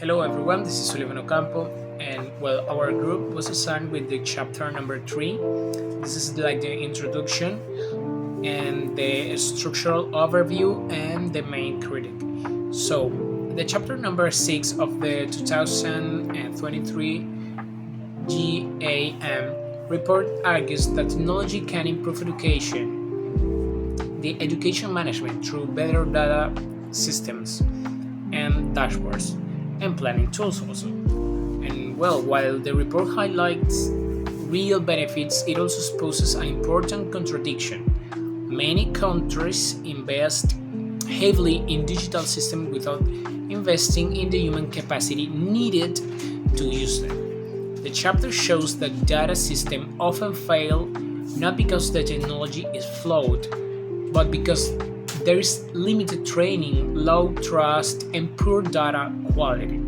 Hello everyone, this is Sullivan Ocampo, and well, our group was assigned with the chapter number 3. This is like the introduction and the structural overview and the main critic. So, the chapter number 6 of the 2023 GAM report argues that technology can improve the education management through better data systems and dashboards and planning tools also. And well, while the report highlights real benefits, it also exposes an important contradiction. Many countries invest heavily in digital systems without investing in the human capacity needed to use them. The chapter shows that data systems often fail not because the technology is flawed, but because there is limited training, low trust, and poor data quality.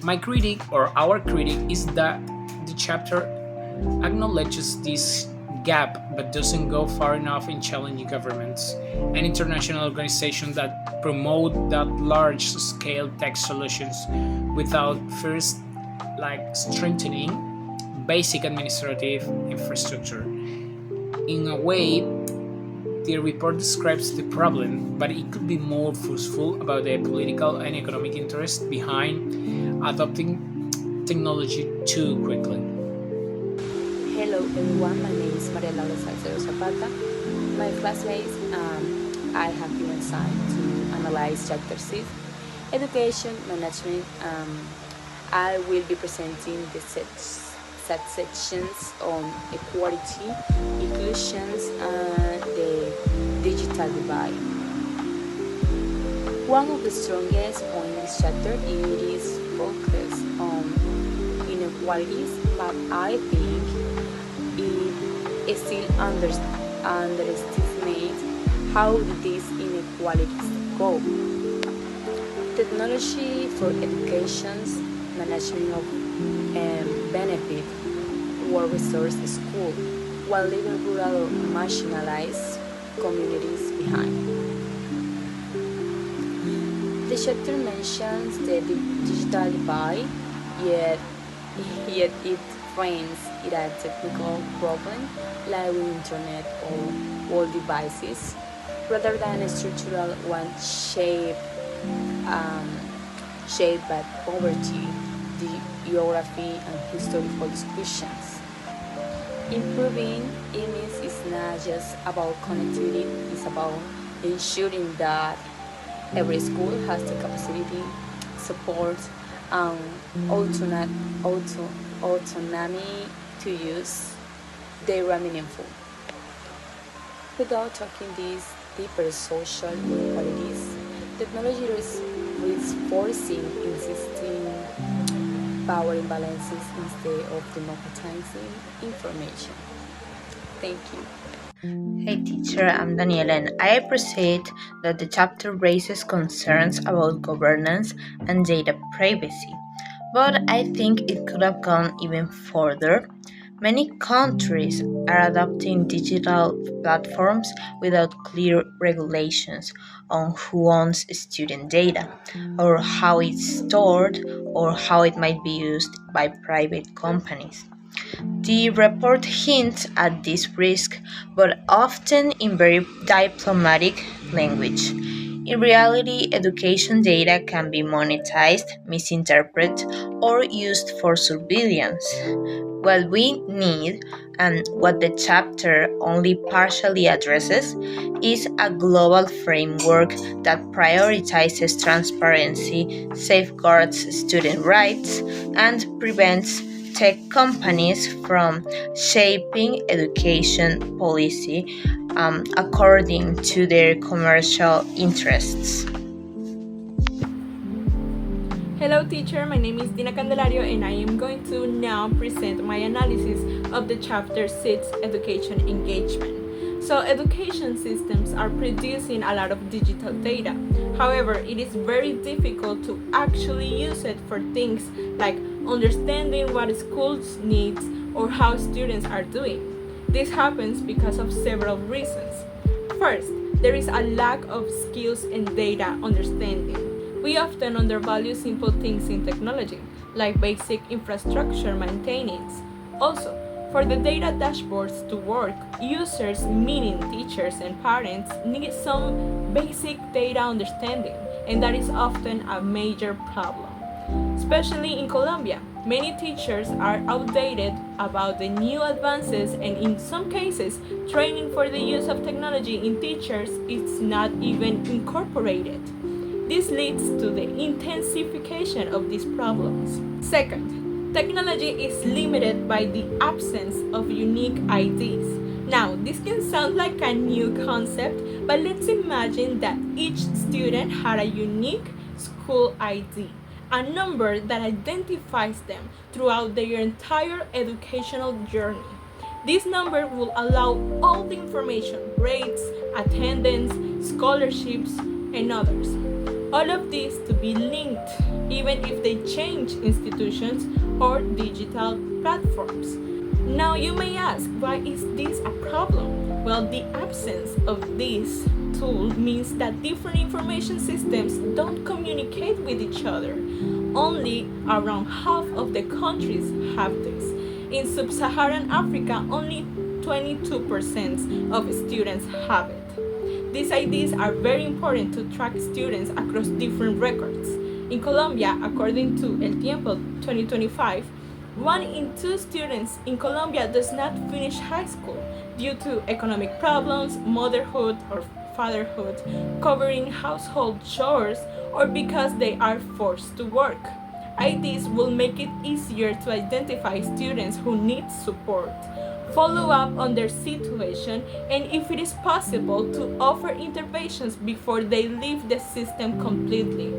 My critic, or our critic, is that the chapter acknowledges this gap but doesn't go far enough in challenging governments and international organizations that promote that large scale tech solutions without first strengthening basic administrative infrastructure. In a way, the report describes the problem, but it could be more forceful about the political and economic interest behind adopting technology too quickly. Hello everyone, my name is Maria Laura Salcedo Zapata. My classmates I have been assigned to analyze Chapter 6, Education Management. I will be presenting the sections on equality, inclusions, and the digital divide. One of the strongest points in this chapter is focus on inequalities, but I think it still underestimates how these inequalities go. Technology for education's management of benefit or resource school, while leaving rural or marginalized communities behind. The chapter mentions the digital divide, yet it frames it as a technical problem like with internet or all devices, rather than a structural one shaped by poverty, geography, and historical exclusions. Improving image is not just about connectivity, it's about ensuring that every school has the capacity, support, and autonomy to use data meaningful. Without talking these deeper social inequalities, technology is reinforcing existing power imbalances instead of democratizing information. Thank you. Hey teacher, I'm Daniela and I appreciate that the chapter raises concerns about governance and data privacy, but I think it could have gone even further. Many countries are adopting digital platforms without clear regulations on who owns student data, or how it's stored, or how it might be used by private companies. The report hints at this risk, but often in very diplomatic language. In reality, education data can be monetized, misinterpreted, or used for surveillance. What we need, and what the chapter only partially addresses, is a global framework that prioritizes transparency, safeguards student rights, and prevents tech companies from shaping education policy according to their commercial interests. Hello teacher, my name is Dina Candelario and I am going to now present my analysis of the chapter 6 Education Engagement. So education systems are producing a lot of digital data. However, it is very difficult to actually use it for things like understanding what schools needs or how students are doing. This happens because of several reasons. First, there is a lack of skills in data understanding. We often undervalue simple things in technology, like basic infrastructure maintenance. Also, for the data dashboards to work, users, meaning teachers and parents, need some basic data understanding, and that is often a major problem. Especially in Colombia, many teachers are outdated about the new advances, and in some cases, training for the use of technology in teachers is not even incorporated. This leads to the intensification of these problems. Second, technology is limited by the absence of unique IDs. Now, this can sound like a new concept, but let's imagine that each student had a unique school ID, a number that identifies them throughout their entire educational journey. This number will allow all the information, grades, attendance, scholarships, and others. All of these to be linked even if they change institutions or digital platforms. Now you may ask, why is this a problem? Well, the absence of this tool means that different information systems don't communicate with each other. Only around half of the countries have this. In sub-Saharan Africa, only 22% of students have it. These IDs are very important to track students across different records. In Colombia, according to El Tiempo 2025, 1 in 2 students in Colombia does not finish high school due to economic problems, motherhood or fatherhood, covering household chores, or because they are forced to work. IDs will make it easier to identify students who need support, follow up on their situation, and if it is possible, to offer interventions before they leave the system completely.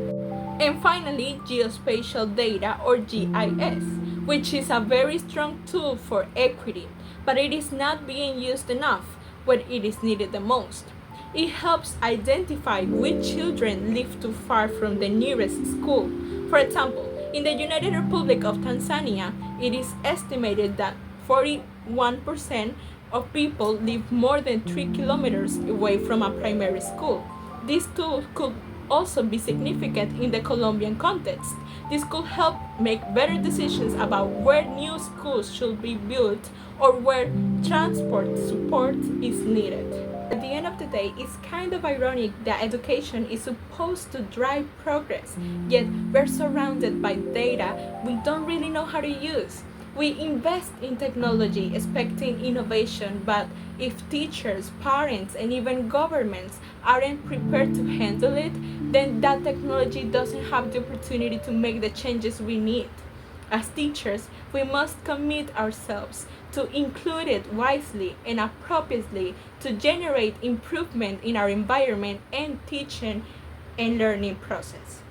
And finally, geospatial data, or GIS, which is a very strong tool for equity, but it is not being used enough when it is needed the most. It helps identify which children live too far from the nearest school. For example, in the United Republic of Tanzania, it is estimated that 41% of people live more than 3 kilometers away from a primary school. This tool could also be significant in the Colombian context. This could help make better decisions about where new schools should be built or where transport support is needed. At the end of the day, it's kind of ironic that education is supposed to drive progress, yet we're surrounded by data we don't really know how to use. We invest in technology expecting innovation, but if teachers, parents, and even governments aren't prepared to handle it, then that technology doesn't have the opportunity to make the changes we need. As teachers, we must commit ourselves to include it wisely and appropriately to generate improvement in our environment and teaching and learning process.